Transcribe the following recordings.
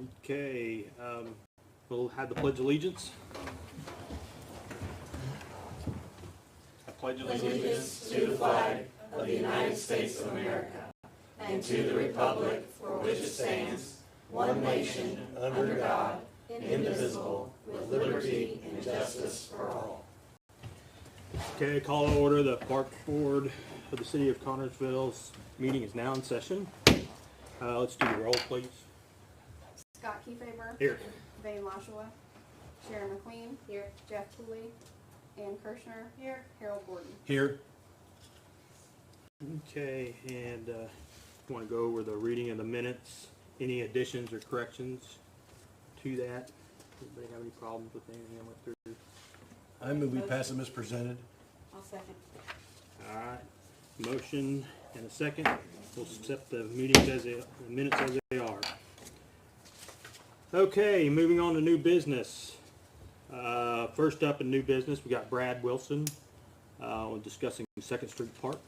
Okay, we'll have the Pledge of Allegiance. I pledge allegiance to the flag of the United States of America and to the republic for which it stands, one nation, under God, indivisible, with liberty and justice for all. Okay, call to order. The Park Board of the City of Connersville's meeting is now in session. Let's do the roll, please. Scott Kiefaber. Here. Vane Lashua. Sharon McQueen. Here. Jeff Cooley. Ann Kirshner. Here. Harold Gordon. Here. Okay, and want to go over the reading of the minutes. Any additions or corrections to that? Anybody have any problems with anything I went through? I move we pass them as presented. I'll second. All right, motion and a second. We'll accept the meetings as the minutes as they are. Okay, moving on to new business. First up in new business, we got Brad Wilson discussing 2nd Street Park.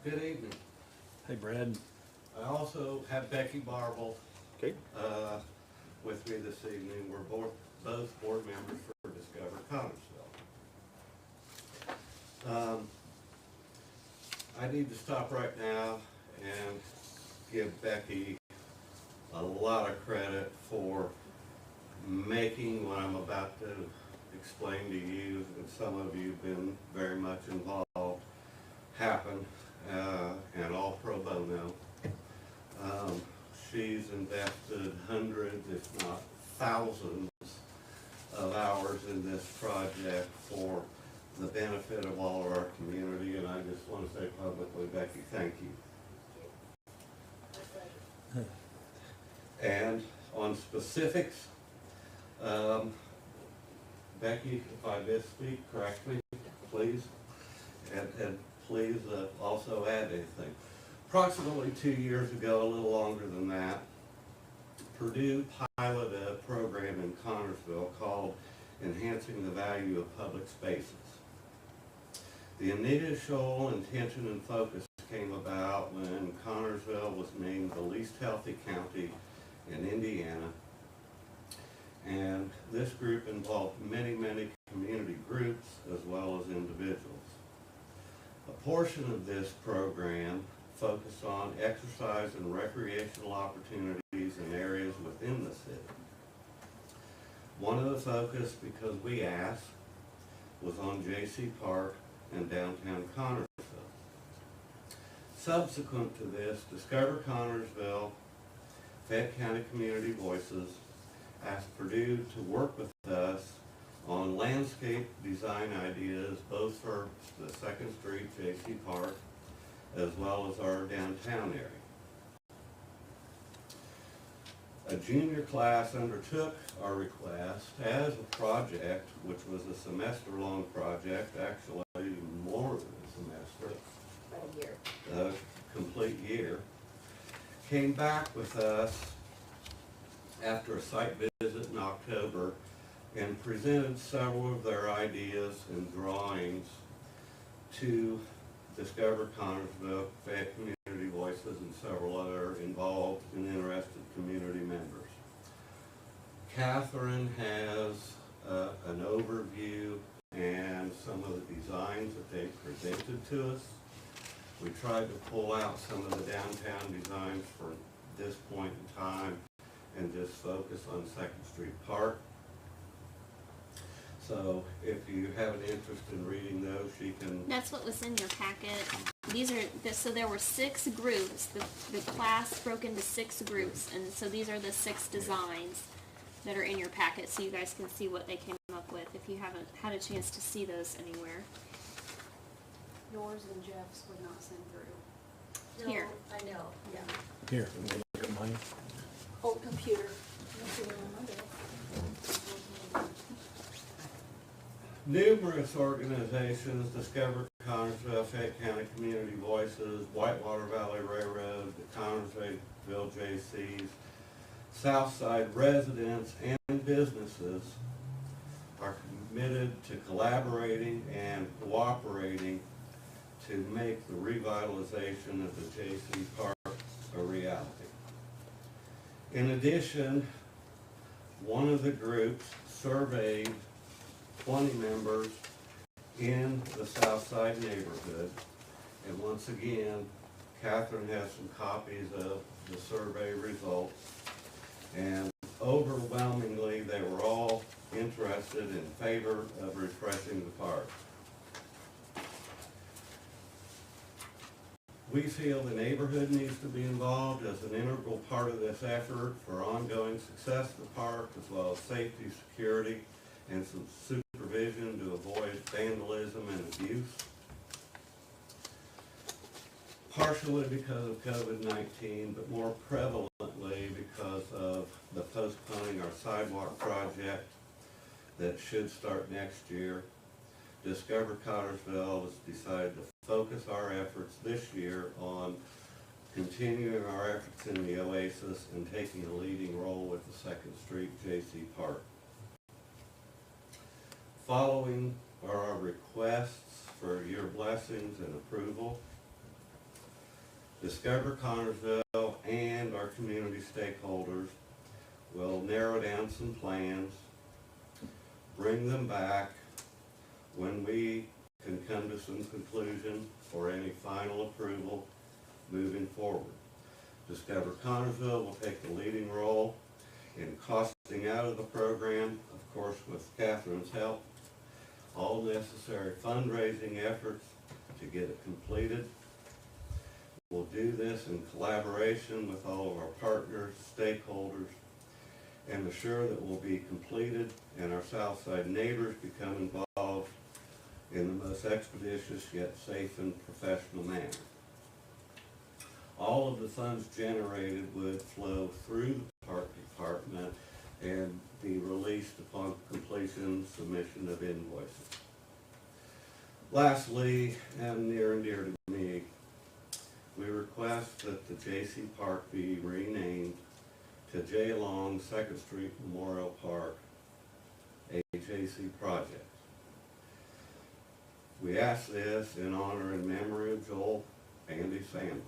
Good evening. Hey, Brad. I also have Becky Barble Okay. with me this evening. We're both board members for Discover Connersville. I need to stop right now and give Becky a lot of credit for making what I'm about to explain to you, and some of you have been very much involved, happen, and all pro bono. She's invested hundreds, if not thousands, of hours in this project for the benefit of all of our community, and I just want to say publicly, Becky, thank you. And on specifics, Becky, if I misspeak, correct me, please, and please also add anything. Approximately 2 years ago, a little longer than that, Purdue piloted a program in Connersville called Enhancing the Value of Public Spaces. The initial intention and focus came about when Connersville was named the least healthy county in Indiana, and this group involved many, many community groups as well as individuals. A portion of this program focused on exercise and recreational opportunities in areas within the city. One of the focus, because we asked, was on J.C. Park and downtown Connersville. Subsequent to this, Discover Connersville, Fayette County Community Voices asked Purdue to work with us on landscape design ideas, both for the 2nd Street J.C. Park as well as our downtown area. A junior class undertook our request as a project, which was a semester-long project, actually more than a semester, About a year. a complete year. Came back with us after a site visit in October and presented several of their ideas and drawings to Discover Connersville, Fayette Community Voices, and several other involved and interested community members. Catherine has an overview and some of the designs that they presented to us. We tried to pull out some of the downtown designs for this point in time and just focus on 2nd Street Park. So if you have an interest in reading those, you can. That's what was in your packet. These are, so there were 6 groups. The class broke into 6 groups, and so these are the 6 designs that are in your packet, so you guys can see what they came up with if you haven't had a chance to see those anywhere. Yours and Jeff's would not send through. Here. I know, yeah. Here, let me look at mine. Old computer. Numerous organizations, Discover Connersville, Fayette County Community Voices, Whitewater Valley Railroad, the Connersville J.C.'s, Southside residents and businesses are committed to collaborating and cooperating to make the revitalization of the J.C. Park a reality. In addition, one of the groups surveyed 20 members in the Southside neighborhood, and once again, Catherine has some copies of the survey results, and overwhelmingly they were all interested in favor of refreshing the park. We feel the neighborhood needs to be involved as an integral part of this effort for ongoing success of the park, as well as safety, security, and some supervision to avoid vandalism and abuse. Partially because of COVID-19, but more prevalently because of the postponing our sidewalk project that should start next year. Discover Cottersville has decided to focus our efforts this year on continuing our efforts in the Oasis and taking a leading role with the 2nd Street J.C. Park. Following are our requests for your blessings and approval. Discover Connersville and our community stakeholders will narrow down some plans, bring them back when we can come to some conclusion or any final approval moving forward. Discover Connersville will take the leading role in costing out of the program, of course with Catherine's help, all necessary fundraising efforts to get it completed. We'll do this in collaboration with all of our partners, stakeholders, and assure that we'll be completed and our Southside neighbors become involved in the most expeditious yet safe and professional manner. All of the funds generated would flow through the Park Department and be released upon completion submission of invoices. Lastly, and near and dear to me, we request that the J.C. Park be renamed to J. Long 2nd Street Memorial Park, a J.C. project. We ask this in honor and memory of Joel and his family.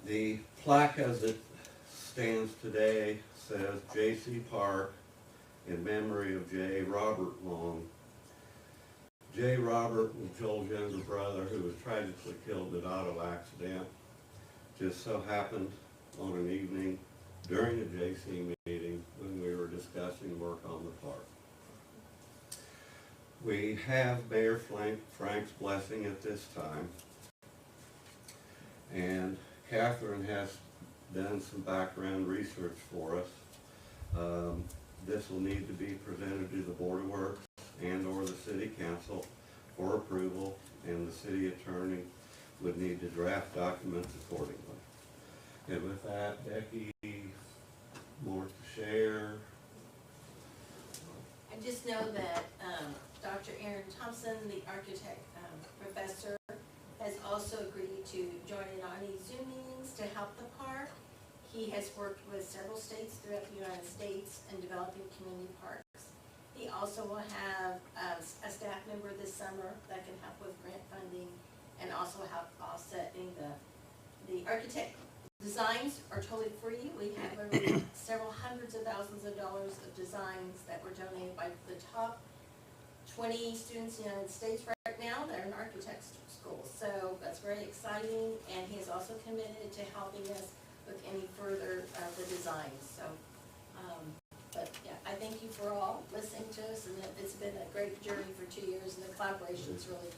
The plaque as it stands today says J.C. Park in memory of J. Robert Long. J. Robert was Joel's younger brother who was tragically killed in an auto accident. Just so happened on an evening during a J.C. meeting when we were discussing work on the park. We have Mayor Frank's blessing at this time, and Catherine has done some background research for us. This will need to be presented to the Board of Works and or the City Council for approval, and the City Attorney would need to draft documents accordingly. And with that, Becky, more to share? I just know that Dr. Aaron Thompson, the architect professor, has also agreed to join in on these Zoom meetings to help the park. He has worked with several states throughout the United States in developing community parks. He also will have a staff member this summer that can help with grant funding and also help offsetting the architect. Designs are totally free. We have several hundreds of thousands of dollars of designs that were donated by the top 20 students in the United States right now that are in architects schools. So that's very exciting, and he is also committed to helping us with any further of the designs. So, but yeah, I thank you for all listening to us, and it's been a great journey for 2 years, and the collaboration is really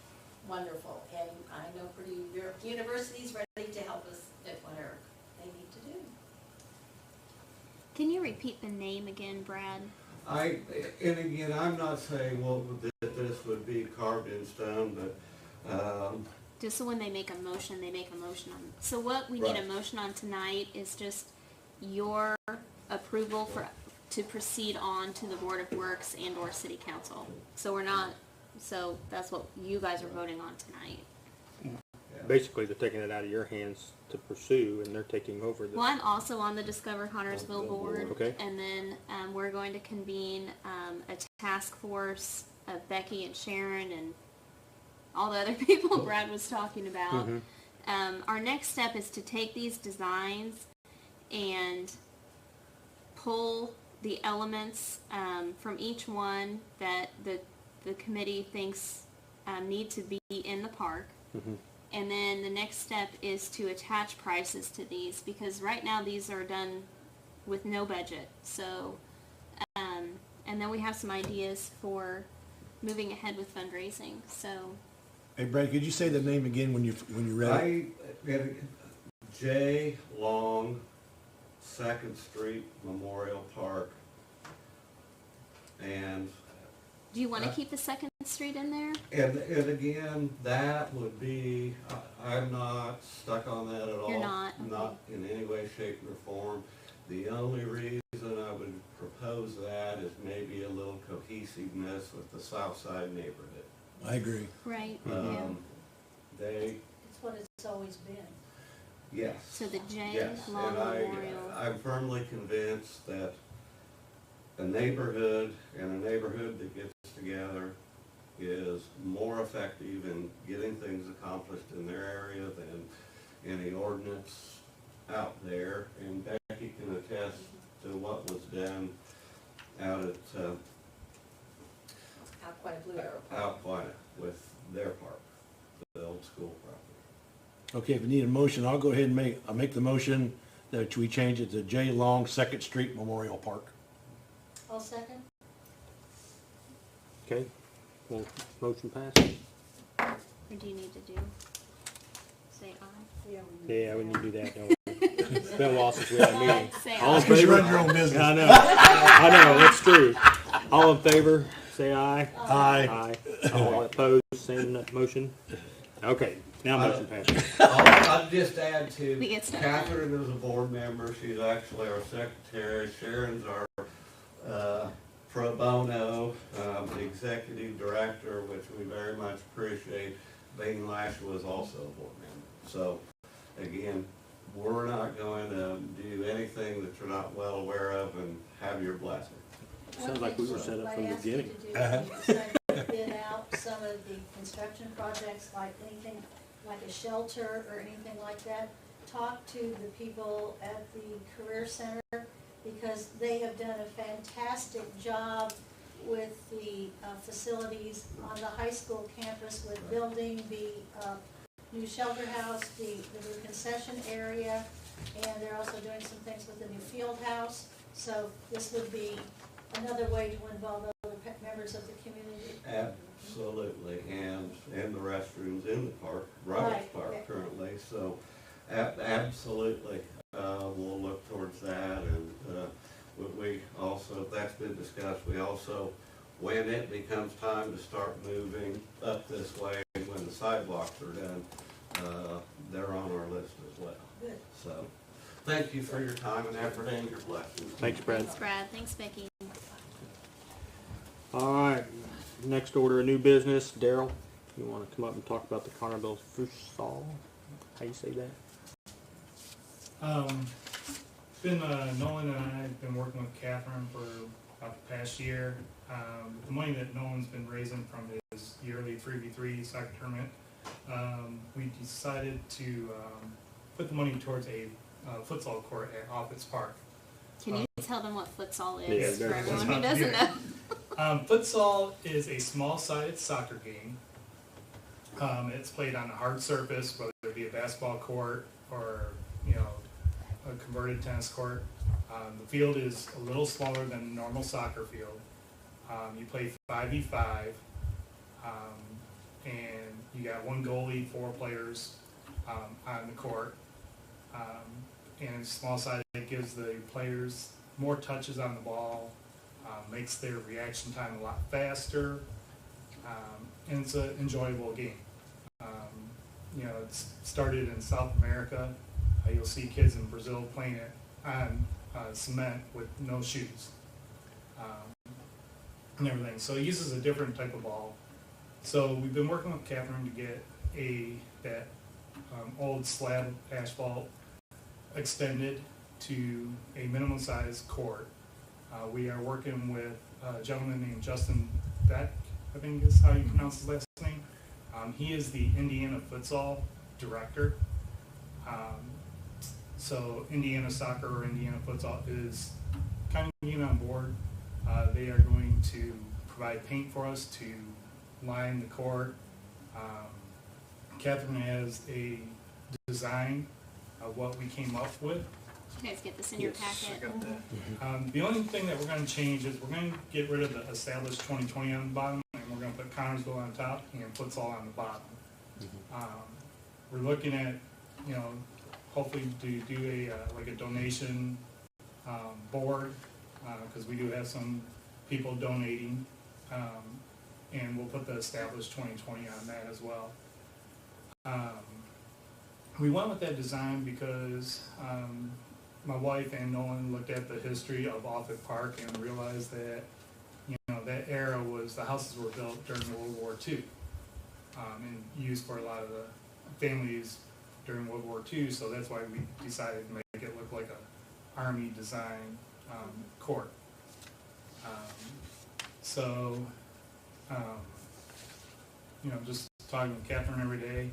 wonderful. And I know Purdue University's ready to help us at whatever they need to do. Can you repeat the name again, Brad? And again, I'm not saying that this would be carved in stone, but Just so when they make a motion, they make a motion on. So what we need a Right. motion on tonight is just your approval to proceed on to the Board of Works and or City Council. So we're not, so that's what you guys are voting on tonight. yeah. basically they're taking it out of your hands to pursue, and they're taking over the. Well, I'm also on the Discover Connersville board. Okay. And then we're going to convene a task force of Becky and Sharon and all the other people Brad was talking about. Our next step is to take these designs and pull the elements from each one that the committee thinks need to be in the park. And then the next step is to attach prices to these, because right now these are done with no budget. So, and then we have some ideas for moving ahead with fundraising. So, Hey, Brad, could you say the name again when you're ready? J. Long, 2nd Street Memorial Park, and do you want to keep the 2nd Street in there? and again, that would be, I'm not stuck on that at all. You're not? Okay. Not in any way, shape, or form. The only reason I would propose that is maybe a little cohesiveness with the South Side neighborhood. I agree. Right. They, It's what it's always been. yes. So the J. Yes, Long and Memorial. I'm firmly convinced that a neighborhood and a neighborhood that gets together is more effective in getting things accomplished in their area than any ordinance out there. And Becky can attest to what was done out at Out quite a blue arrow. Alquina with their park, the old school property. Okay, if you need a motion, I'll go ahead and I'll make the motion that we change it to J. Long, 2nd Street Memorial Park. I'll second. Okay, well, motion passes. Or do you need to do? Say aye. Yeah, we need to do that, don't we? It's been a while since we had a meeting. Say All in aye. Because you favor? run your own business. I know, I know, that's true. All in favor, say aye. Aye. Aye. All opposed, same motion. Okay, now motion passes. I'll just add We to, get stuff Catherine is a board member, she's actually our secretary, Sharon's our pro bono, the executive director, which we very much appreciate. Bain Lash was also a board member. So, again, we're not going to do anything that you're not well aware of, and have your blessing. Sounds like we were set up from the beginning. Decided to bid out some of the construction projects, like anything, like a shelter or anything like that. Talk to the people at the Career Center, because they have done a fantastic job with the facilities on the high school campus, with building the new shelter house, the new concession area, and they're also doing some things with the new field house. So this would be another way to involve other members of the community. Absolutely, and the restrooms in the park, Roberts Right, Park yeah. currently, so absolutely, we'll look towards that, and we also, that's been discussed, we also, when it becomes time to start moving up this way, when the sidewalks are done, they're on our list as well. Good. So, thank you for your time and effort and your blessings. Thanks, Brad. Thanks, Brad. Thanks, Becky. All right, next order of new business, Daryl, you want to come up and talk about the Connersville Futsal? How you say that? Nolan and I have been working with Catherine for about the past year. The money that Nolan's been raising from his yearly 3v3 soccer tournament, we decided to put the money towards a futsal court at Office Park. Can you tell them what futsal Yeah, is for that's- everyone who doesn't know? Futsal is a small-sided soccer game. It's played on a hard surface, whether it be a basketball court or, a converted tennis court. The field is a little smaller than a normal soccer field. You play 5v5, and you got one goalie, 4 players on the court. And it's small-sided, it gives the players more touches on the ball, makes their reaction time a lot faster, and it's an enjoyable game. It's started in South America. You'll see kids in Brazil playing it on cement with no shoes and everything. So it uses a different type of ball. So we've been working with Catherine to get that old slab asphalt extended to a minimum size court. We are working with a gentleman named Justin Beck, I think is how you pronounce his last name. He is the Indiana futsal director. So Indiana soccer or Indiana futsal is kind of getting on board. They are going to provide paint for us to line the court. Catherine has a design of what we came up with. Did you guys get this in your packet? The only thing that we're going to change is we're going to get rid of the established 2020 on the bottom, and we're going to put Connorsville on top and futsal on the bottom. We're looking at, you know, hopefully to do a like a donation board, because we do have some people donating, and we'll put the established 2020 on that as well. We went with that design because my wife and Nolan looked at the history of Offutt Park and realized that, you know, that era was, the houses were built during World War II, and used for a lot of the families during World War II, so that's why we decided to make it look like a Army design court. You know, just talking with Catherine every day.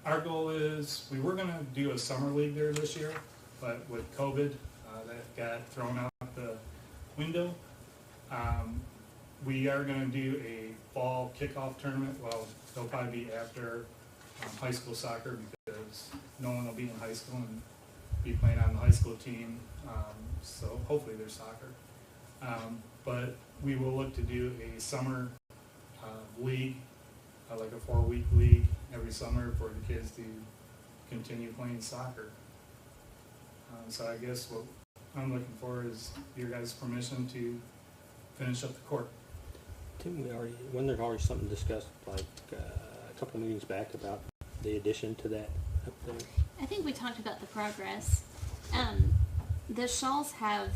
Our goal is, we were going to do a summer league there this year, but with COVID, that got thrown out the window. We are going to do a fall kickoff tournament. Well, it'll probably be after high school soccer, because no one will be in high school and be playing on the high school team. So hopefully there's soccer. But we will look to do a summer league, like a 4-week league every summer for the kids to continue playing soccer. So I guess what I'm looking for is your guys' permission to finish up the court. Didn't we already, wasn't there already something discussed like a couple meetings back about the addition to that up there? I think we talked about the progress. The Shawls have,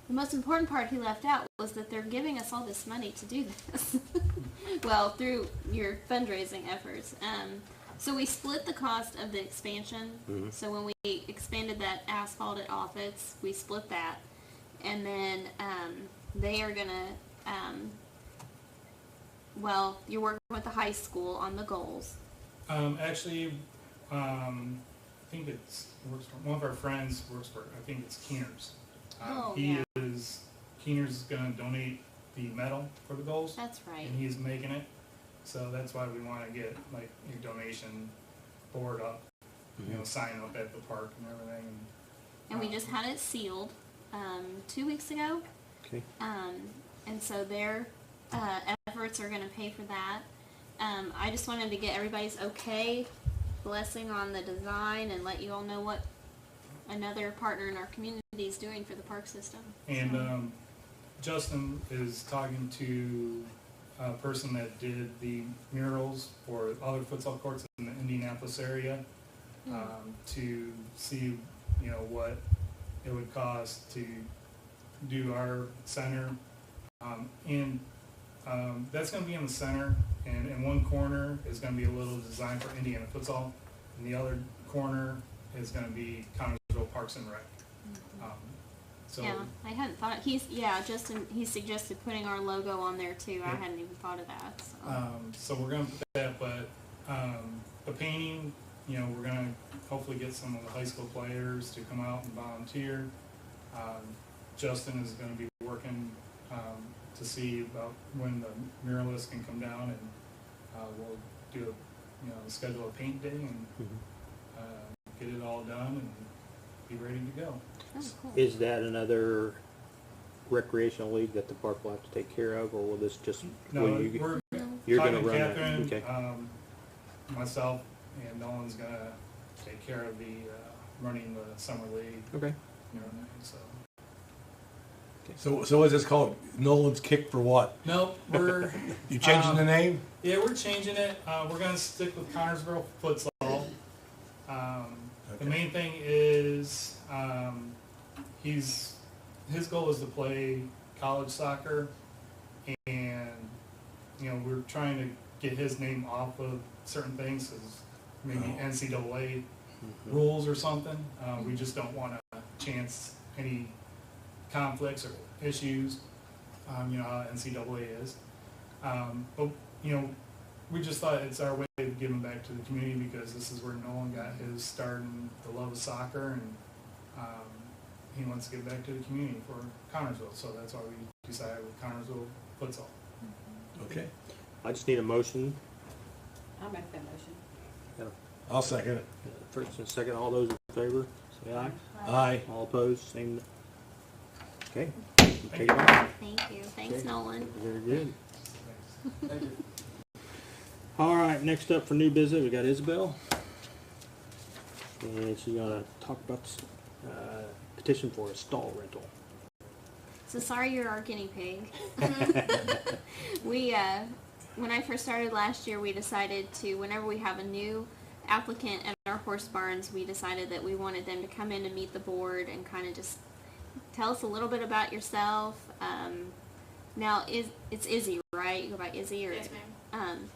the most important part he left out was that they're giving us all this money to do this. Well, through your fundraising efforts. So we split the cost of the expansion. Mm-hmm. So when we expanded that asphalt at Offutt's, we split that. And then they are going to, well, you're working with the high school on the goals. Actually, I think it's, works for, one of our friends works for, I think it's Keener's. Keener's is going to donate the medal for the goals. That's right. And he's making it. So that's why we want to get like a donation board up, you know, sign up at the park and everything. And we just had it sealed 2 weeks ago. Okay. And so their efforts are going to pay for that. I just wanted to get everybody's blessing on the design and let you all know what another partner in our community is doing for the park system. And Justin is talking to a person that did the murals for other futsal courts in the Indianapolis area, to see, you know, what it would cost to do our center. That's going to be in the center, and in one corner is going to be a little design for Indiana futsal, and the other corner is going to be Connersville Parks and Rec. So yeah, I hadn't thought. Justin, he suggested putting our logo on there too. I hadn't even thought of that. So we're going to put that, but the painting, you know, we're going to hopefully get some of the high school players to come out and volunteer. Justin is going to be working to see about when the muralists can come down, and we'll do schedule a paint day and get it all done and be ready to go. Oh, cool. Is that another recreational league that the park will have to take care of, or will this just, No, will you, we're you're talking going to to run Catherine, that? Okay. myself, and Nolan's going to take care of the running the summer league Okay. and everything. So what's this called? Nolan's Kick for what? No, we're You changing the name? Yeah, we're changing it. We're going to stick with Connersville futsal. The main thing is his goal is to play college soccer, and we're trying to get his name off of certain things, as maybe NCAA rules or something. We just don't want to chance any conflicts or issues. You know how NCAA is. But you know, we just thought it's our way to give him back to the community, because this is where Nolan got his start in the love of soccer, and he wants to give back to the community for Connersville. So that's why we decided with Connersville futsal. Okay, I just need a motion. I'll make that motion. I'll second it. First and second, all those in favor, say aye. Aye. All opposed, same. Okay. Take it on. Thank you. Thanks, Okay. Nolan. Very good. Thanks. All right, next up for new business, we got Isabel. And she's gonna talk about this, petition for a stall rental. So sorry you're our guinea pig. We, when I first started last year, we decided to, whenever we have a new applicant at our horse barns, we decided that we wanted them to come in and meet the board and kind of just tell us a little bit about yourself. Now, it's Izzy, right? You go by Izzy? Or, Yes, ma'am.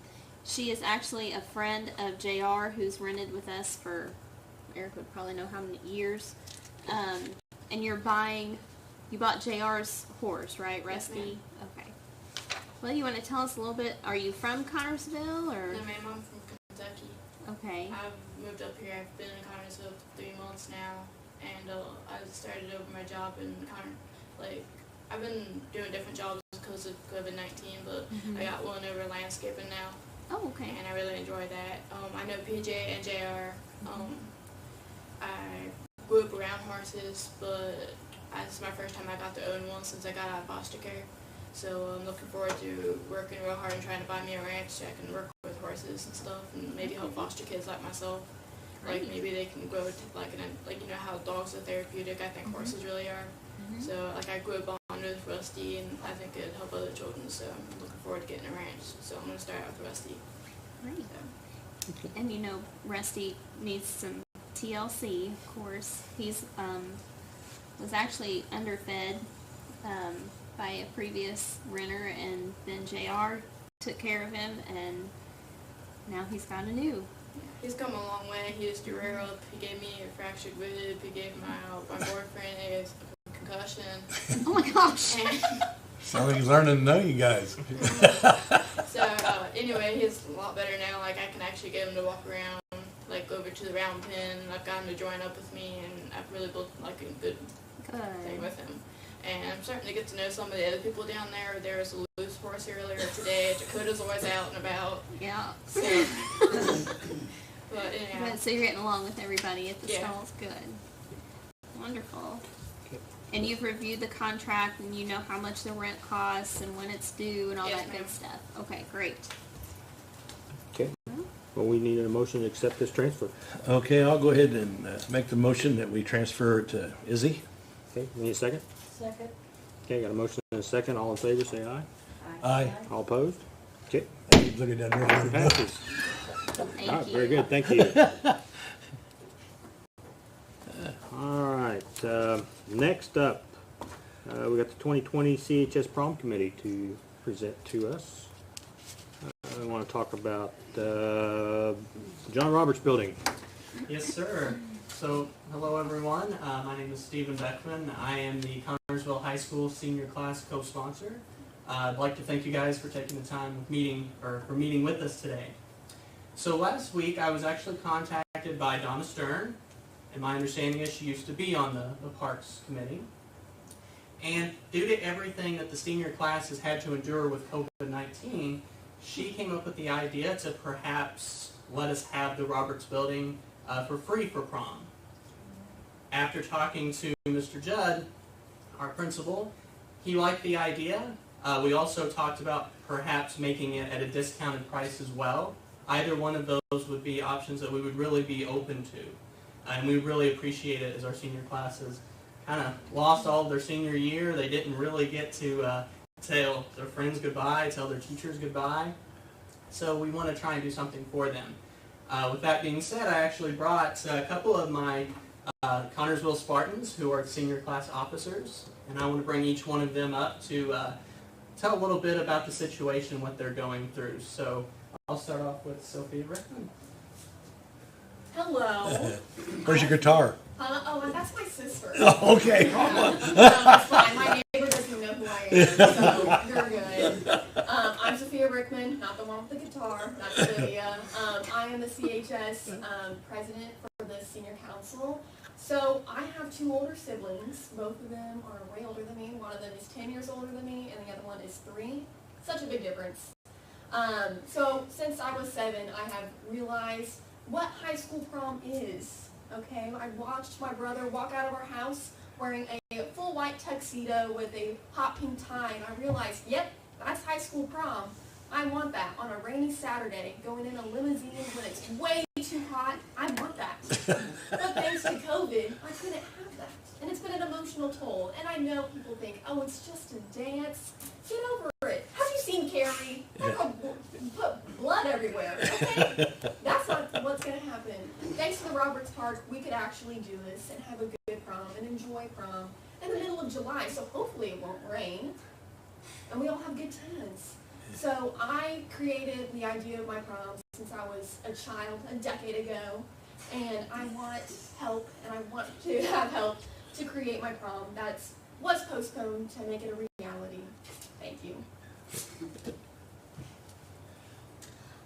she is actually a friend of JR, who's rented with us for, Eric would probably know how many years. And you bought JR's horse, right? Yes, Rusty? Okay. Well, you want to tell us a little bit, are you from Connersville, or? No, ma'am, I'm from Kentucky. Okay. I've moved up here. I've been in Connersville for 3 months now, and I started over my job in I've been doing different jobs because of COVID-19, but I got one over landscaping now, Oh, okay. and I really enjoy that. I know PJ and JR. I grew up around horses, but this is my first time I got to own one since I got out of foster care. So I'm looking forward to working real hard and trying to buy me a ranch so I can work with horses and stuff, and maybe help foster kids like myself. Like Great. maybe they can grow to you know how dogs are therapeutic. I think horses really are. So I grew up on with Rusty, and I think it'd help other children. So I'm looking forward to getting a ranch. So I'm gonna start out with Rusty. Great. So. And you know, Rusty needs some TLC, of course. He's was actually underfed by a previous renter, and then JR took care of him, and now he's got a new. He's come a long way. He used to rear up. He gave me a fractured rib. He gave my boyfriend a concussion. Oh my gosh! And Sounds like he's learning to know you guys. so anyway, he's a lot better now. Like I can actually get him to walk around, like over to the round pen. I've got him to join up with me, and I've really built like a good thing Good. with him. And I'm starting to get to know some of the other people down there. There was a loose horse earlier today. Dakota's always out and about. Yeah. So, but anyhow, Good. So you're getting along with everybody at the Yeah. stalls. Good. Wonderful. And you've reviewed the contract, and you know how much the rent costs and when it's due and all Yes, that good ma'am. stuff. Okay, great. Okay. Well, we need a motion to accept this transfer. Okay, I'll go ahead and make the motion that we transfer it to Izzy. Okay, we need a second? Second. Okay, got a motion and a second. All in favor, say aye. Aye. All opposed? Okay. Look at that. Motion passes. Thank All right, you. very good, thank you. All right, next up, we got the 2020 CHS Prom Committee to present to us. I want to talk about John Roberts Building. Yes, sir. So, hello everyone. My name is Stephen Beckman. I am the Connersville High School Senior Class co-sponsor. I'd like to thank you guys for taking the time for meeting with us today. So last week I was actually contacted by Donna Stern, and my understanding is she used to be on the Parks Committee. And due to everything that the senior class has had to endure with COVID-19, she came up with the idea to perhaps let us have the Roberts Building for free for prom. After talking to Mr. Judd, our principal, he liked the idea. We also talked about perhaps making it at a discounted price as well. Either one of those would be options that we would really be open to. And we really appreciate it as our senior classes kind of lost all of their senior year. They didn't really get to tell their friends goodbye, tell their teachers goodbye. So we want to try and do something for them. With that being said, I actually brought a couple of my Connersville Spartans who are senior class officers, and I want to bring each one of them up to tell a little bit about the situation, what they're going through. So I'll start off with Sophia Rickman. Hello. Where's your guitar? Oh, and that's my sister. Oh, okay. That's fine. My neighbor doesn't know who I am, so you're good. I'm Sophia Rickman, not the one with the guitar. That's Sophia. I am the CHS president for the senior council. So I have two older siblings. Both of them are way older than me. One of them is 10 years older than me, and the other one is 3. Such a big difference. So since I was 7, I have realized what high school prom is. Okay, I watched my brother walk out of our house wearing a full white tuxedo with a hot pink tie, and I realized, yep, that's high school prom. I want that on a rainy Saturday, going in a limousine when it's way too hot. I want that. But thanks to COVID, I couldn't have that. And it's been an emotional toll. And I know people think, oh, it's just a dance. Get over it. Have you seen Carrie? Put blood everywhere, okay? That's not what's going to happen. Thanks to the Roberts Park, we could actually do this and have a good prom and enjoy prom in the middle of July. So hopefully it won't rain. And we all have good times. So I created the idea of my prom since I was a child a decade ago, and I want help, and I want to have help to create my prom that was postponed to make it a reality. Thank you.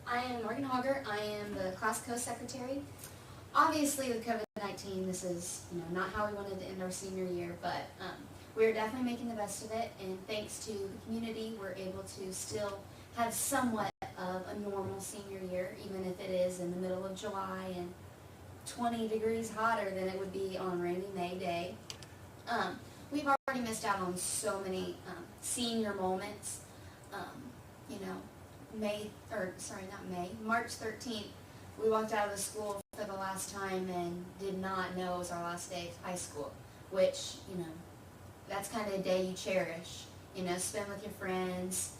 I am Morgan Hogger. I am the class co-secretary. Obviously with COVID-19, this is not how we wanted to end our senior year, but we're definitely making the best of it, and thanks to the community, we're able to still have somewhat of a normal senior year, even if it is in the middle of July and 20 degrees hotter than it would be on a rainy May day. We've already missed out on so many senior moments. March 13th, we walked out of the school for the last time and did not know it was our last day of high school, which, that's kind of a day you cherish, spend with your friends,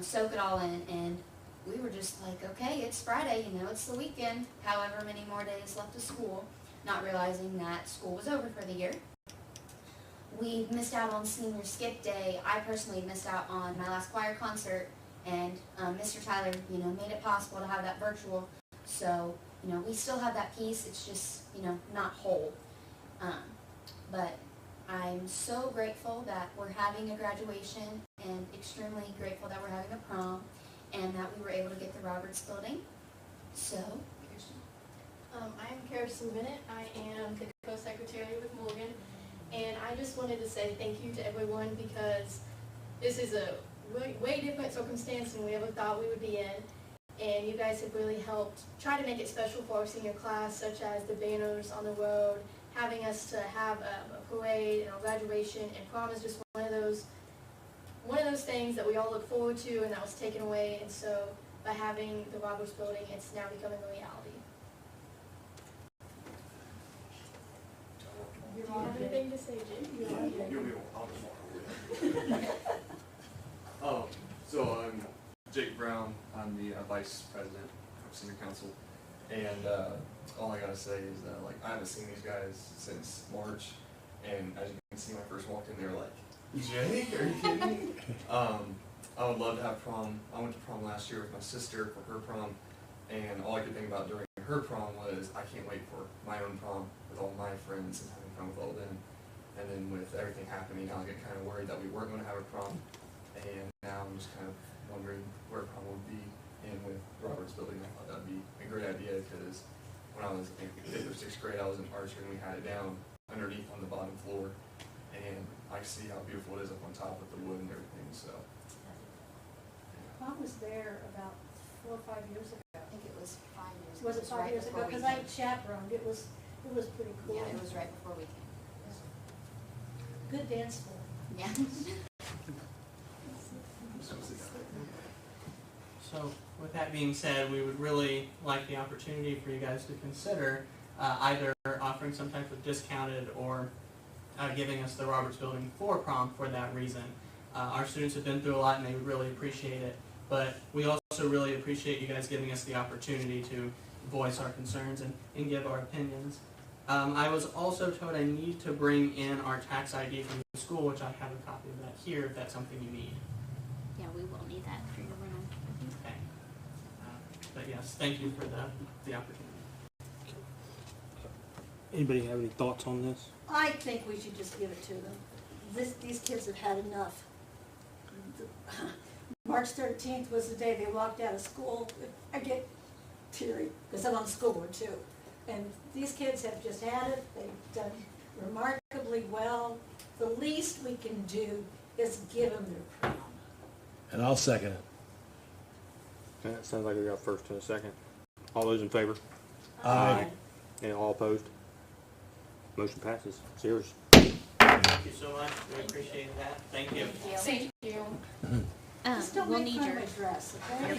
soak it all in. And we were just like, okay, it's Friday, it's the weekend, however many more days left of school, not realizing that school was over for the year. We missed out on senior skip day. I personally missed out on my last choir concert, and Mr. Tyler, made it possible to have that virtual. So, we still have that piece. It's just, not whole. But I'm so grateful that we're having a graduation, and extremely grateful that we're having a prom, and that we were able to get the Roberts building. So, Kirsten. I am Kirsten Bennett. I am the co-secretary with Morgan, and I just wanted to say thank you to everyone, because this is a way different circumstance than we ever thought we would be in, and you guys have really helped try to make it special for our senior class, such as the banners on the road, having us to have a parade and a graduation, and prom is just one of those things that we all look forward to, and that was taken away. And so by having the Roberts building, it's now becoming a reality. Do you have anything to say, Jake? So I'm Jake Brown. I'm the vice president of senior council, and all I gotta say is that I haven't seen these guys since March, and as you can see, when I first walked in, they were like, "Jake, are you kidding me?" I would love to have prom. I went to prom last year with my sister for her prom, and all I could think about during her prom was, I can't wait for my own prom with all my friends and having fun with all of them. And then with everything happening, I get kind of worried that we weren't going to have a prom, and now I'm just kind of wondering where prom would be. And with Roberts building, I thought that'd be a great idea, because when I was in 5th or 6th grade, I was in archery, and we had it down underneath on the bottom floor, and I see how beautiful it is up on top with the wood and everything. So I was there about 4 or 5 years ago. I think it was 5 years. Was it 5 years ago? Because I chaperoned. It was pretty cool. Yeah, it was right before we came. Good dance floor. Yeah. So with that being said, we would really like the opportunity for you guys to consider either offering some type of discounted or giving us the Roberts building for prom for that reason. Our students have been through a lot, and they would really appreciate it. But we also really appreciate you guys giving us the opportunity to voice our concerns and give our opinions. I was also told I need to bring in our tax ID from the school, which I have a copy of that here, if that's something you need. yeah, we will need that for your room. Okay. But yes, thank you for the opportunity. Anybody have any thoughts on this? I think we should just give it to them. These kids have had enough. March 13th was the day they walked out of school. I get teary, because I'm on the school board too. And these kids have just had it, they've done remarkably well. The least we can do is give them their prom. And I'll second it. That sounds like we got a first and a second. All those in favor? Aye. And all opposed? Motion passes. It's yours. Thank you so much. We appreciate that. Thank you. Thank you. Just don't We'll make need fun your. of my dress, okay?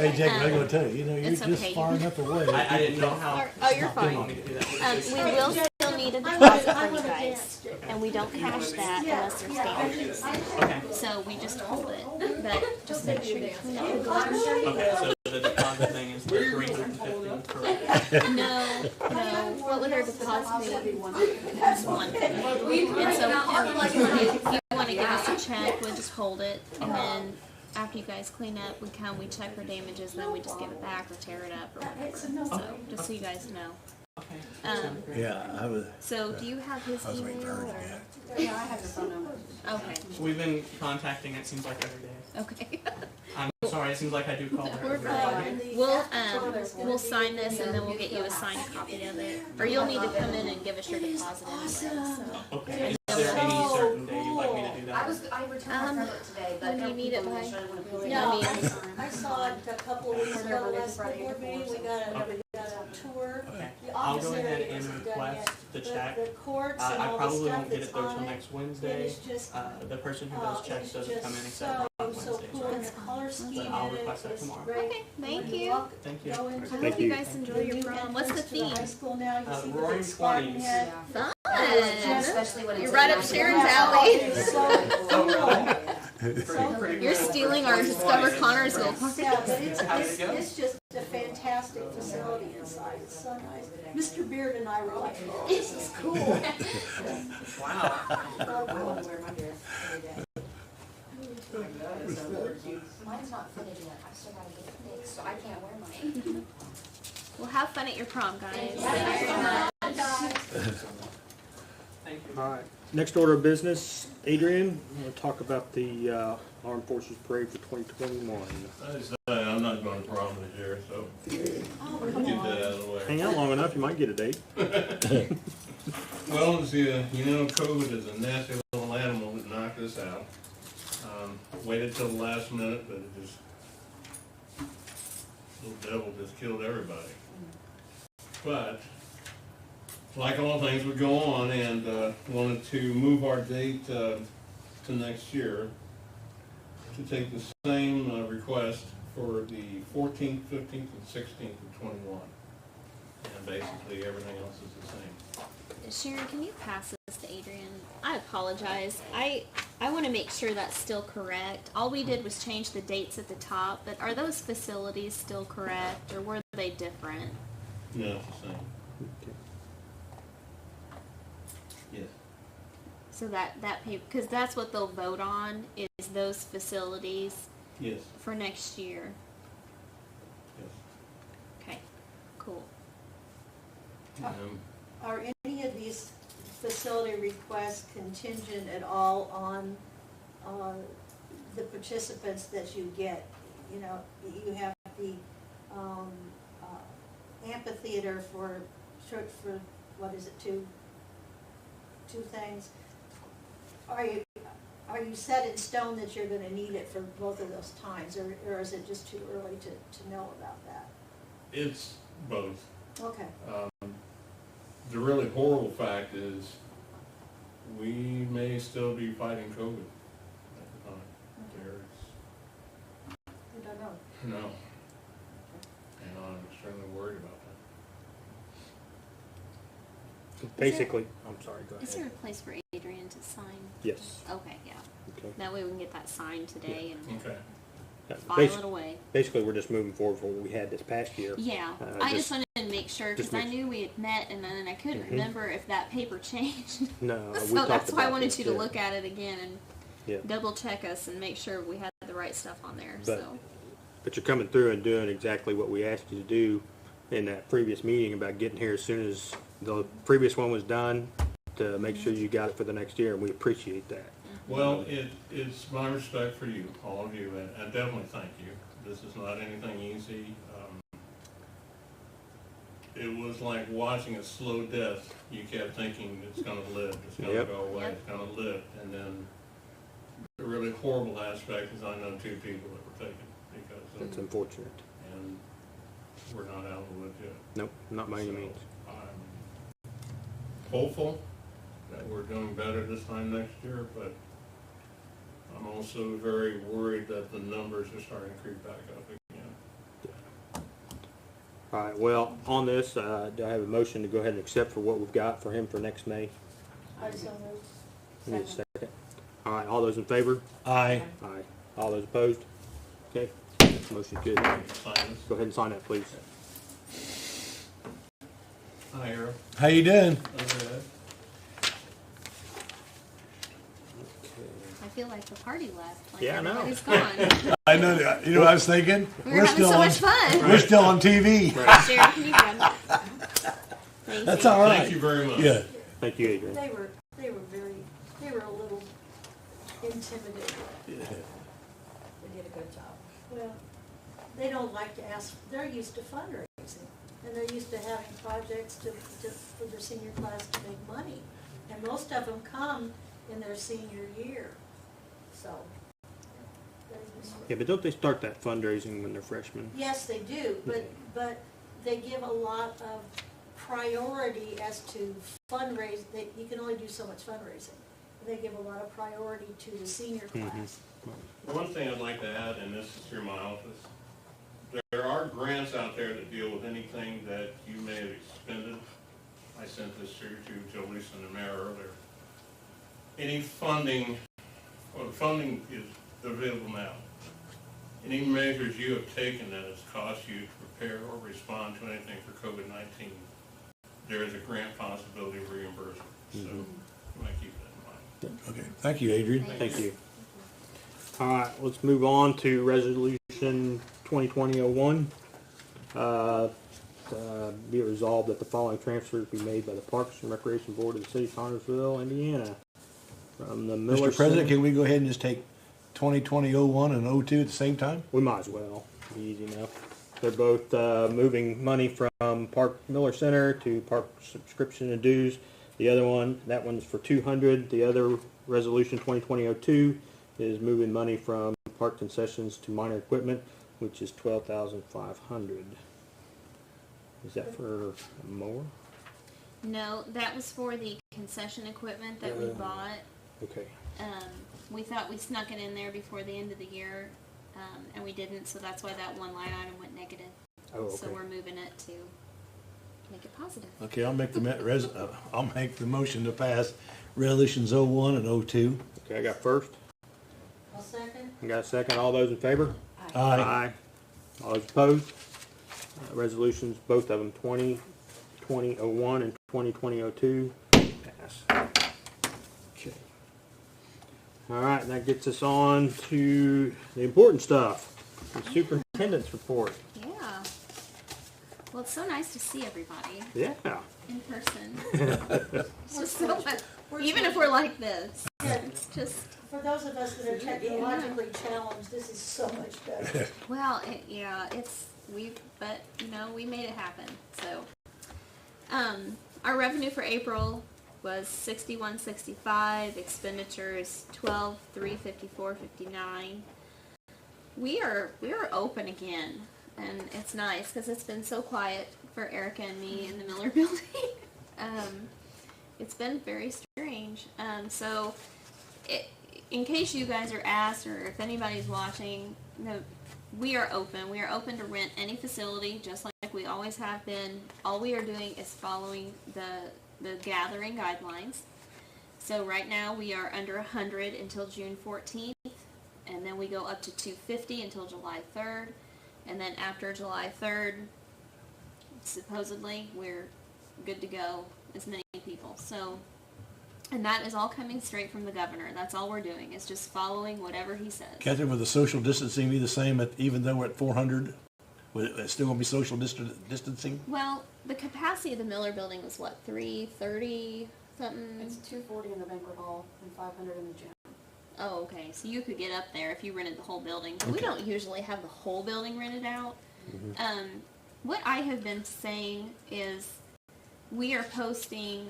Hey, Jake, I'm gonna tell you, you're It's just okay. far enough away. I didn't know how. Oh, you're how fine. you want me to do that. We will still need a deposit from you guys, and we don't cash that unless there's damages. Okay. So we just hold it, but just make sure you clean up the doors. Okay, so the deposit thing is the 350, correct? No, what would our deposit be? It's one. And so if you want to give us a check, we'll just hold it, and then after you guys clean up, we check for damages, then we just give it back or tear it up or whatever. So, just so you guys know. Okay. Yeah, I was. So do you have his email or? Yeah, I have the phone number. Okay. We've been contacting, it seems like every day. Okay. I'm sorry, it seems like I do call her. We're every day. fine. We'll sign this and then we'll get you a signed copy of it. Or you'll need to come in and give us your deposit anyway, so. Okay, is there any certain day you'd like me to do that? I returned my permit today, but when you need it by- No, I saw it a couple of weeks ago, the last school board meeting, we got a tour. Okay. The I'll go office ahead area and isn't done request yet. the check. The courts and I all the probably stuff won't get that's it though on till it. next It Wednesday. is just, The person who does checks it's doesn't just come in except for on so Wednesdays. cool, and the color scheme I'll in it request that is tomorrow. great. Okay, thank When you. walk- Thank you. go into I Thank hope you you. guys enjoy your prom. What's the entrance to the high theme? school now, you see the Roaring big sparking 20s. head. Fun. especially when it's. You're right up Sharon's Yeah, alley. it's so cool. You're stealing our Discover Connorsville party. Yeah, but How did it go? it's just a fantastic facility inside, it's so nice. Mr. Beard and I were like, oh, this is cool. Wow. Mine's not fitted yet, I still gotta get it fixed, so I can't wear mine. Well, have fun at your prom, guys. Thank you. All right. Next order of business, Adrian, we'll talk about the Armed Forces Parade for 2021. I'm not going to prom this year, so get that out of the way. Hang out long enough, you might get a date. Well, it's, COVID is a nasty little animal that knocked us out. Waited till the last minute, but it just, little devil just killed everybody. But, like all things, we go on and wanted to move our date to next year to take the same request for the 14th, 15th, and 16th of 21. And basically everything else is the same. Sharon, can you pass this to Adrian? I apologize. I want to make sure that's still correct. All we did was change the dates at the top, but are those facilities still correct, or were they different? No, it's the same. Yes. So that paper, because that's what they'll vote on, is those facilities Yes. for next year. Yes. Okay, cool. Are any of these facility requests contingent at all on the participants that you get? You know, you have the amphitheater for what is it, two things? Are you set in stone that you're gonna need it for both of those times, or is it just too early to know about that? It's both. Okay. The really horrible fact is we may still be fighting COVID at the time. I don't know. No. And I'm extremely worried about that. Basically, I'm sorry, go Is there ahead. a place for Adrian to sign? Yes. Okay, yeah. Okay. That way we can get that signed today and Okay. file it away. Basically, we're just moving forward from what we had this past year. Yeah, I just wanted to make sure because I knew we had met and then I couldn't remember if that paper changed. No, we So talked that's why I about wanted this, you to yeah. look at it again and Yeah. double check us and make sure we had the right stuff on there. But- So But you're coming through and doing exactly what we asked you to do in that previous meeting about getting here as soon as the previous one was done to make sure you got it for the next year, and we appreciate that. Well, it's my respect for you, all of you, and definitely thank you. This is not anything easy. It was like watching a slow death. You kept thinking it's going to live, it's going to go away, it's going to live, and then the really horrible aspect is I know 2 people that were taken because of That's unfortunate. and we're not out of the woods yet. Nope, not by any means. I'm hopeful that we're doing better this time next year, but I'm also very worried that the numbers are starting to creep back up again. All right, well, on this, do I have a motion to go ahead and accept for what we've got for him for next May? I so moved. We need a second. All right, all those in favor? Aye. Aye. All those opposed? Okay, motion good. Sign this. Go ahead and sign that, please. Hi, Harold. How you doing? Okay. I feel like the party left. Like Yeah, I know. everybody's gone. I know that. You know what I was thinking? We were having so much fun. We're still on TV. Sharon, can you grab that? Thank That's you. all right. Thank you very much. Yeah. Thank you, Adrian. They were a little intimidated. Yeah. They did a good job. Well, they don't like to ask, they're used to fundraising, and they're used to having projects for their senior class to make money. And most of them come in their senior year, so. Yeah, but don't they start that fundraising when they're freshmen? Yes, they do, but they give a lot of priority as to fundraise, you can only do so much fundraising. They give a lot of priority to the senior class. One thing I'd like to add, and this is through my office, there are grants out there that deal with anything that you may have expended. I sent this through to Joe Lisa and the mayor earlier. Any funding, well, the funding is available now. Any measures you have taken that has cost you to prepare or respond to anything for COVID-19, there is a grant possibility of reimbursement. So you might keep that in mind. Okay. Thank you, Adrian. Thank you. All right, let's move on to Resolution 2020-01. Be it resolved that the following transfers be made by the Parks and Recreation Board of the City of Connersville, Indiana. From the Miller Mr. President, Center- can we go ahead and just take 2020-01 and 02 at the same time? We might as well. Be easy enough. They're both moving money from Park Miller Center to park subscription and dues. The other one, that one's for $200. The other Resolution 2020-02 is moving money from park concessions to minor equipment, which is $12,500. Is that for more? No, that was for the concession equipment that we bought. Okay. We thought we snuck it in there before the end of the year, and we didn't, so that's why that one line item went negative. Oh, okay. So we're moving it to make it positive. Okay, I'll make the motion to pass Resolutions 01 and 02. Okay, I got first. I'll second. I got a second. All those in favor? Aye. All those opposed? Resolutions, both of them, 2020-01 and 2020-02, pass. Okay. All right, and that gets us on to the important stuff, the superintendent's report. Yeah. Well, it's so nice to see everybody Yeah. in person. It's so much, even if we're like this. It's just, For those of us that are technologically challenged, this is so much better. well, but we made it happen. So, our revenue for April was $61.65. Expenditures $12,354.59. We are open again, and it's nice because it's been so quiet for Erica and me in the Miller building. It's been very strange. In case you guys are asked, or if anybody's watching, we are open. We are open to rent any facility, just like we always have been. All we are doing is following the gathering guidelines. So right now we are under 100 until June 14th, and then we go up to 250 until July 3rd, and then after July 3rd, supposedly we're good to go as many people. So And that is all coming straight from the governor. That's all we're doing, is just following whatever he says. Catherine, will the social distancing be the same even though we're at 400? Will it still gonna be social distancing? Well, the capacity of the Miller building was what, 330 something? It's 240 in the banquet hall and 500 in the gym. Oh, okay. So you could get up there if you rented the whole building. But we Okay. don't usually have the whole building rented out. What I have been saying is we are posting.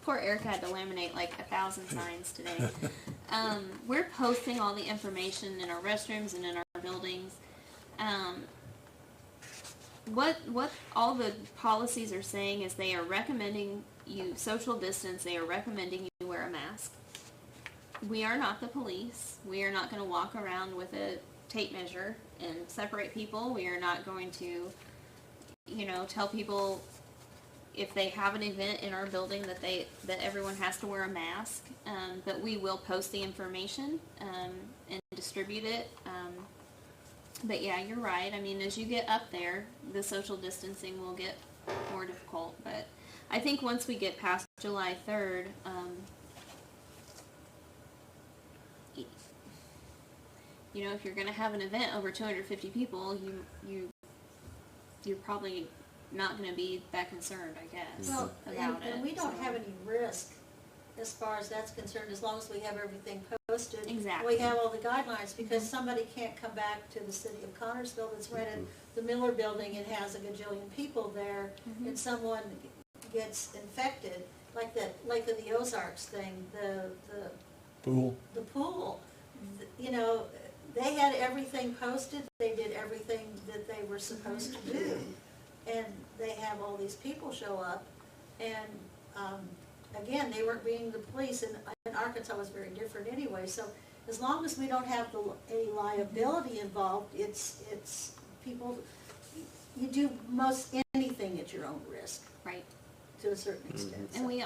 Poor Erica had to laminate like 1,000 signs today. We're posting all the information in our restrooms and in our buildings. What all the policies are saying is they are recommending you social distance. They are recommending you wear a mask. We are not the police. We are not going to walk around with a tape measure and separate people. We are not going to, tell people if they have an event in our building that everyone has to wear a mask. But we will post the information and distribute it. But yeah, you're right. I mean, as you get up there, the social distancing will get more difficult. But I think once we get past July 3rd, if you're going to have an event over 250 people, you're probably not going to be that concerned, I guess, Well, about it. and we don't so. have any risk as far as that's concerned, as long as we have everything posted. Exactly. We have all the guidelines, because somebody can't come back to the city of Connersville that's rented the Miller building and has a gajillion people there, and someone gets infected, like that Lake of the Ozarks thing, the Pool. the pool. They had everything posted, they did everything that they were supposed to do, and they have all these people show up, and again, they weren't being the police, and Arkansas was very different anyway, so as long as we don't have any liability involved, it's people, you do most anything at your own risk. Right. To a certain extent. And we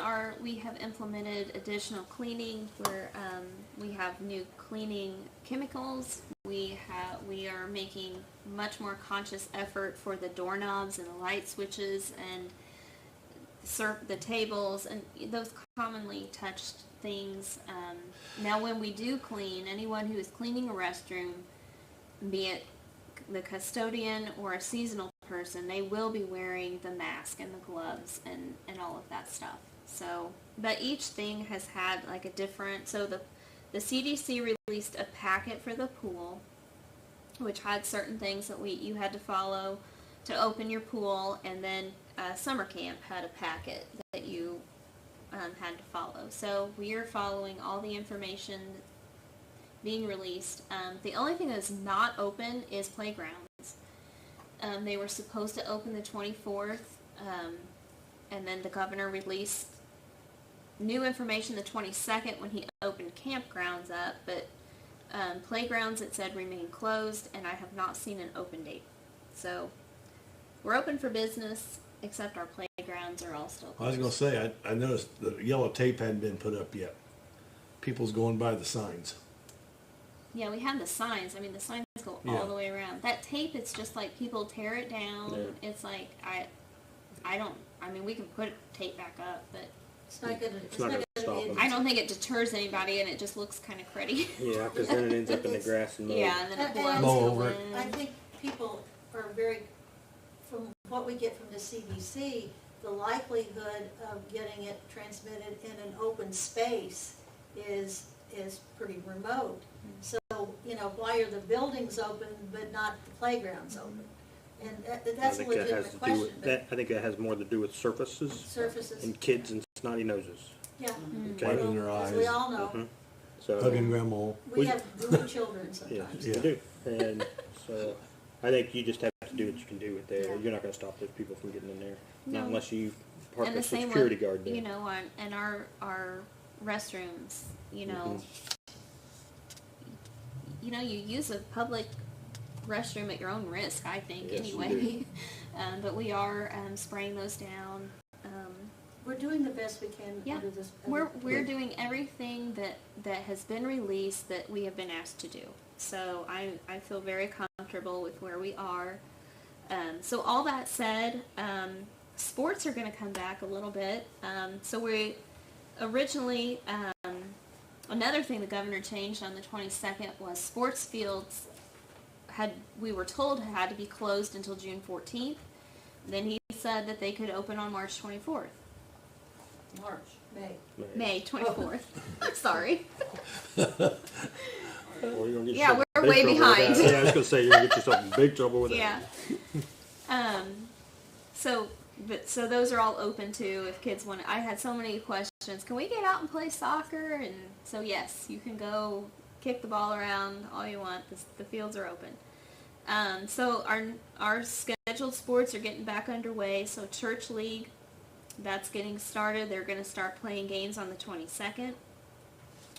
have implemented additional cleaning where we have new cleaning chemicals. We are making much more conscious effort for the doorknobs and the light switches and the tables and those commonly touched things. Now when we do clean, anyone who is cleaning a restroom, be it the custodian or a seasonal person, they will be wearing the mask and the gloves and all of that stuff. So, but each thing has had like a different, so the CDC released a packet for the pool, which had certain things that you had to follow to open your pool, and then summer camp had a packet that you had to follow. So we are following all the information being released. The only thing that's not open is playgrounds. They were supposed to open the 24th, and then the governor released new information the 22nd when he opened campgrounds up, but playgrounds, it said, remain closed, and I have not seen an open date. So we're open for business, except our playgrounds are all still closed. I was gonna say, I noticed the yellow tape hadn't been put up yet. People's going by the signs. Yeah, we have the signs. I mean, the signs go all the way around. That tape, it's just like people tear it down. Yeah. It's like, we can put tape back up, but It's not gonna stop be. them. I don't think it deters anybody, and it just looks kind of cruddy. Yeah, because then it ends up in the grass and mud. Yeah, and then it blows Blow the over it. wind. I think people are from what we get from the CDC, the likelihood of getting it transmitted in an open space is pretty remote. So, why are the buildings open but not the playgrounds open? And that's a legitimate question. I think that has more to do with surfaces Surfaces, and kids and snotty noses. yeah. Okay. Right in their As eyes. we all know, So Hugging grandma. we have gooey children yeah, sometimes. you do. And so I think you just have to do what you can do with there. Yeah. You're not going to stop those people from getting in there, No. not unless you park And a the same security with, guard there. and our restrooms, you use a public restroom at your own risk, I think, Yes, you anyway. But we are spraying those down. We're doing the best we can Yeah. under this. We're doing everything that has been released that we have been asked to do. So I feel very comfortable with where we are. So all that said, sports are going to come back a little bit. So originally, another thing the governor changed on the 22nd was sports fields we were told had to be closed until June 14th. Then he said that they could open on March 24th. May 24th. Sorry. Or you're gonna get Yeah, yourself we're in big way trouble with behind. that. Yeah, I was gonna say, you're gonna get yourself in big trouble with Yeah. that. So those are all open too if kids want to. I had so many questions. Can we get out and play soccer? And so yes, you can go kick the ball around all you want. The fields are open. So our scheduled sports are getting back underway. So church league, that's getting started. They're going to start playing games on the 22nd.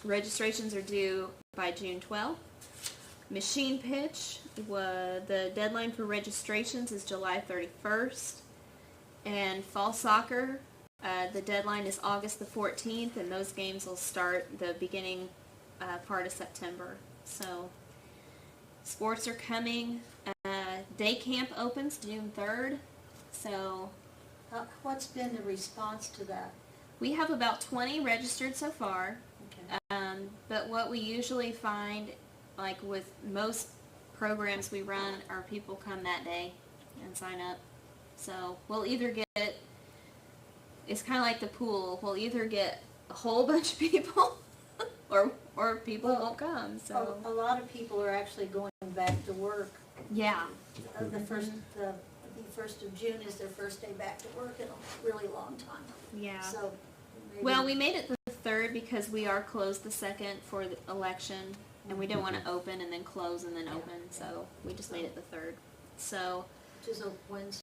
Registrations are due by June 12th. Machine pitch, the deadline for registrations is July 31st. And fall soccer, the deadline is August the 14th, and those games will start the beginning part of September. So sports are coming. Day camp opens June 3rd. So What's been the response to that? we have about 20 registered so far. Okay. But what we usually find, like with most programs we run, are people come that day and sign up. So we'll either get, it's kind of like the pool, we'll either get a whole bunch of people or people won't come. So A lot of people are actually going back to work. yeah. The first, I think 1st of June is their first day back to work in a really long time. Yeah. So maybe, Well, we made it the 3rd because we are closed the 2nd for the election, and we didn't want to open and then close and then open, so we just made it the 3rd. So, which is a Wednesday.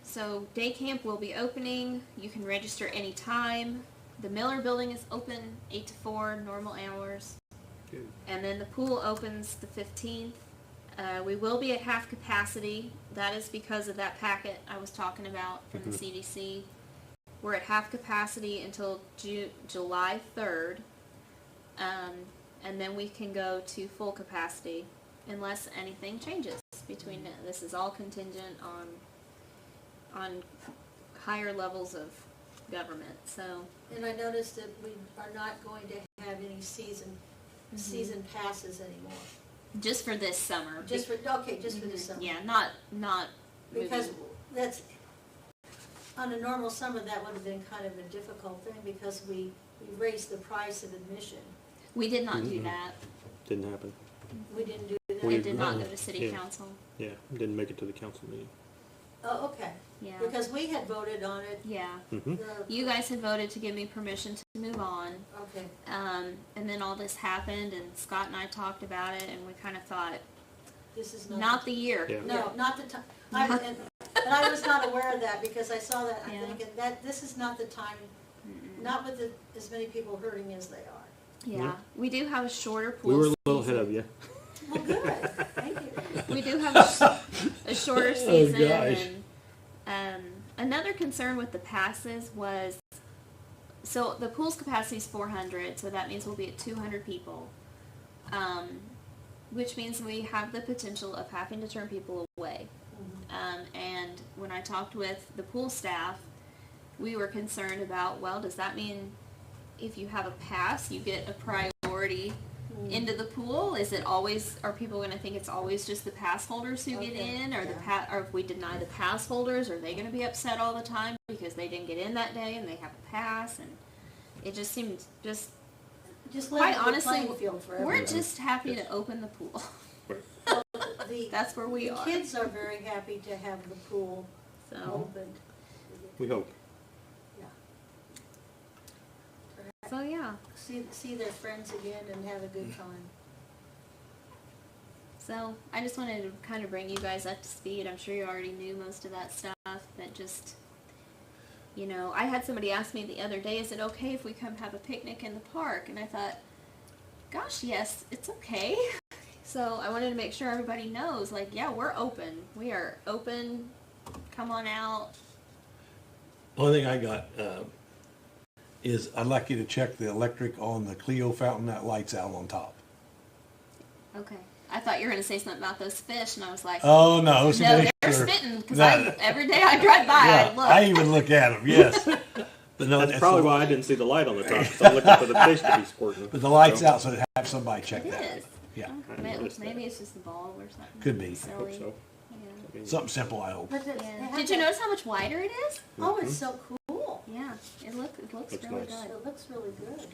So day camp will be opening. You can register anytime. The Miller Building is open 8 to 4, normal hours. Good. And then the pool opens the 15th. We will be at half capacity. That is because of that packet I was talking about from the CDC. We're at half capacity until July 3rd. And then we can go to full capacity unless anything changes between now. This is all contingent on higher levels of government. So And I noticed that we are not going to have any season passes anymore. just for this summer. Just for this summer. Yeah, not Because moving. that's, on a normal summer, that would have been kind of a difficult thing because we raised the price of admission. We did not do that. Didn't happen. We didn't do that. It did not go to city council. Yeah, didn't make it to the council meeting. Oh, okay. Yeah. Because we had voted on it. Yeah. Mm-hmm. You guys had voted to give me permission to move on. Okay. And then all this happened, and Scott and I talked about it, and we kind of thought, This is not the year. Yeah. No, not the time. And I was not aware of that because I saw that. I'm Yeah. thinking that this is not the time. Not with as many people hurting as they are. Yeah. Yeah. We do have a shorter pool We were a little season. ahead of you. Well, good. Thank you. We do have a shorter season. gosh. And another concern with the passes was, so the pool's capacity is 400, so that means we'll be at 200 people, which means we have the potential of having to turn people away. And when I talked with the pool staff, we were concerned about, well, does that mean if you have a pass, you get a priority into the pool? Is it always, are people going to think it's always just the pass holders who get in, or or if we deny the pass holders, are they going to be upset all the time because they didn't get in that day and they have a pass? And it just seemed Just quite level the honestly, playing field for we're everyone. just happy to open the pool. That's where we the are. kids are very happy to have the pool So opened. We hope. so yeah. See their friends again and have a good time. So I just wanted to kind of bring you guys up to speed. I'm sure you already knew most of that stuff, but just, you know, I had somebody ask me the other day, is it okay if we come have a picnic in the park? And I thought, gosh, yes, it's okay. So I wanted to make sure everybody knows, like, yeah, we're open. We are open. Come on out. Only thing I got is I'd like you to check the electric on the Clio fountain. That light's out on top. Okay. I thought you were going to say something about those fish, and I was like, Oh, no. no, they're spitting, because every day I drive by, I look. I even look at them, yes. But no, That's it's probably the- why I didn't see the light on the top, 'cause I'm looking for the fish to be squirting. But the light's So, out, so have somebody check It that. is. Yeah, I noticed that. Maybe it's just the bulb or something. Could be. I hope Silly. so. Yeah. something simple, I hope. But it's, Yeah. they have Did you that- notice how much wider it is? Oh, it's so cool. Yeah, it looks Looks really nice. good. It looks really good.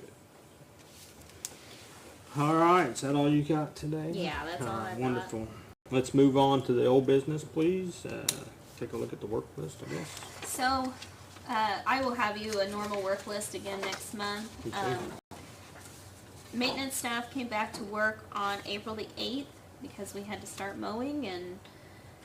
All right, is that all you got today? Yeah, that's all I got. Wonderful. Let's move on to the old business, please. Take a look at the work list, I guess. So, I will have you a normal work list again next month. Okay. Maintenance staff came back to work on April the 8th because we had to start mowing and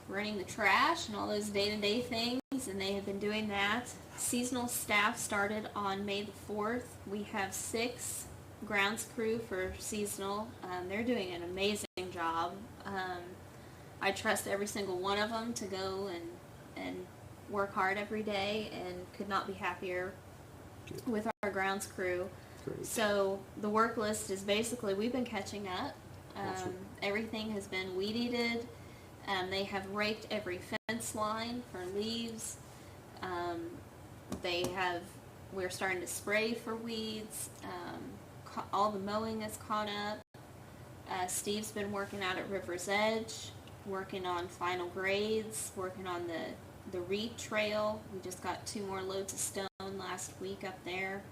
running the trash and all those day-to-day things, and they have been doing that. Seasonal staff started on May the 4th. We have 6 grounds crew for seasonal. They're doing an amazing job. I trust every single one of them to go and work hard every day, and could not be happier with our grounds crew. Great. So the work list is basically, we've been catching up. Awesome. Everything has been weed eated. They have raked every fence line for leaves. We're starting to spray for weeds. All the mowing is caught up. Steve's been working out at River's Edge, working on final grades, working on the Reed Trail. We just got 2 more loads of stone last week up there.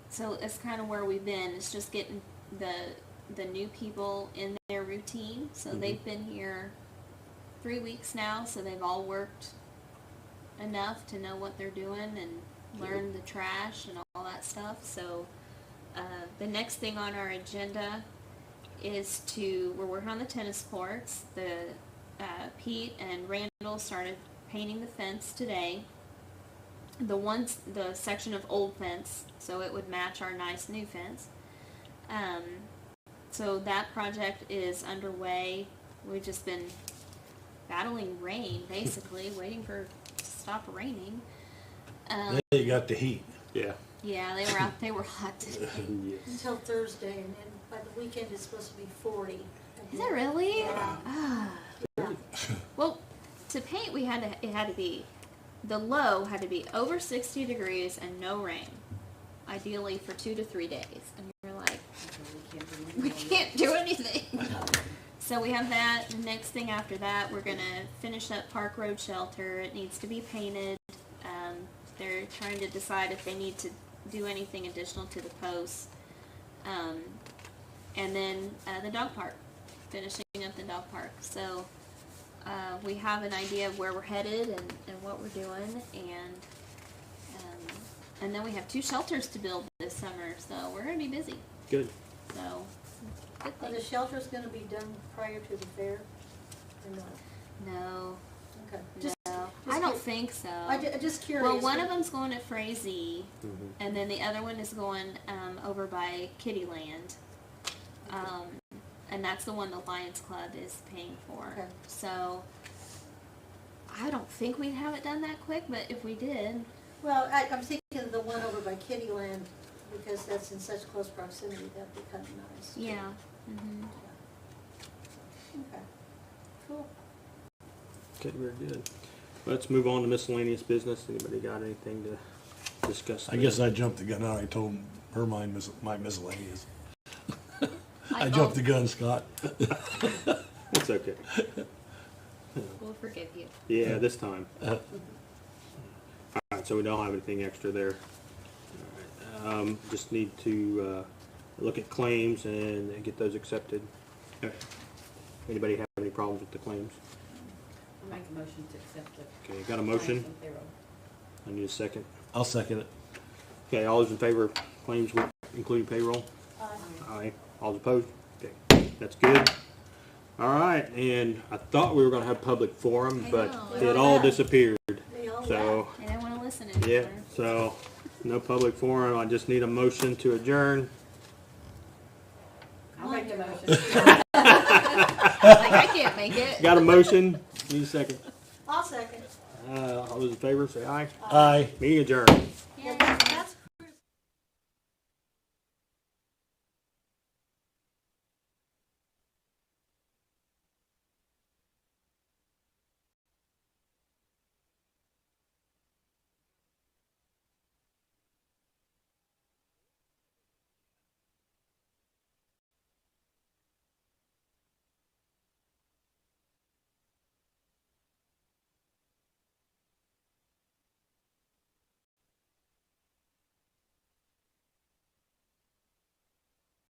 So it's kind of where we've been. It's just getting the new people in their routine. So they've been here 3 weeks now, so they've all worked enough to know what they're doing and learn the trash and all that stuff. So the next thing on our agenda is we're working on the tennis courts. Pete and Randall started painting the fence today. The section of old fence, so it would match our nice new fence. So that project is underway. We've just been battling rain, basically, waiting for it to stop raining. Then you got the heat. Yeah. Yeah, they were hot today. Yes. Until Thursday, and then by the weekend it's supposed to be 40. Is it really? Yeah. Ah. Yeah. Well, to paint, the low had to be over 60 degrees and no rain, ideally for 2 to 3 days. And you're like, we can't do anything. So we have that. The next thing after that, we're going to finish up Park Road Shelter. It needs to be painted. They're trying to decide if they need to do anything additional to the posts. And then the dog park, finishing up the dog park. So we have an idea of where we're headed and what we're doing, and then we have 2 shelters to build this summer, so we're going to be busy. Good. So, good Are the thing. shelters gonna be done prior to the fair? Or not? No, Okay. no, I don't think so. Just curious. Well, one of them's going at Frazee, Mhm. and then the other one is going over by Kittyland. And that's the one the Lions Club is paying for. Okay. So, I don't think we'd have it done that quick, but if we did, Well, I'm thinking of the one over by Kittyland, because that's in such close proximity, that'd be kind of nice. yeah. Mm-hmm. Okay. Cool. Okay, very good. Let's move on to miscellaneous business. Anybody got anything to discuss? I guess I jumped the gun. I already told her my miscellaneous. I jumped the gun, Scott. It's okay. We'll forgive you. Yeah, this time. All right, so we don't have anything extra there. All right, just need to look at claims and get those accepted. Okay. Anybody have any problems with the claims? I'll make a motion to accept it. Okay, got a motion? I need a second. I'll second it. Okay, all those in favor of claims including payroll? Aye. Aye. All those opposed? Okay, that's good. All right, and I thought we were gonna have public forum, but it all disappeared. They all So, I don't want to listen anymore. yeah, so no public forum. I just need a motion to adjourn. I'll make the motion. Like, I can't make it. Got a motion? Need a second. I'll second. All those in favor, say aye. Aye. Meeting adjourned.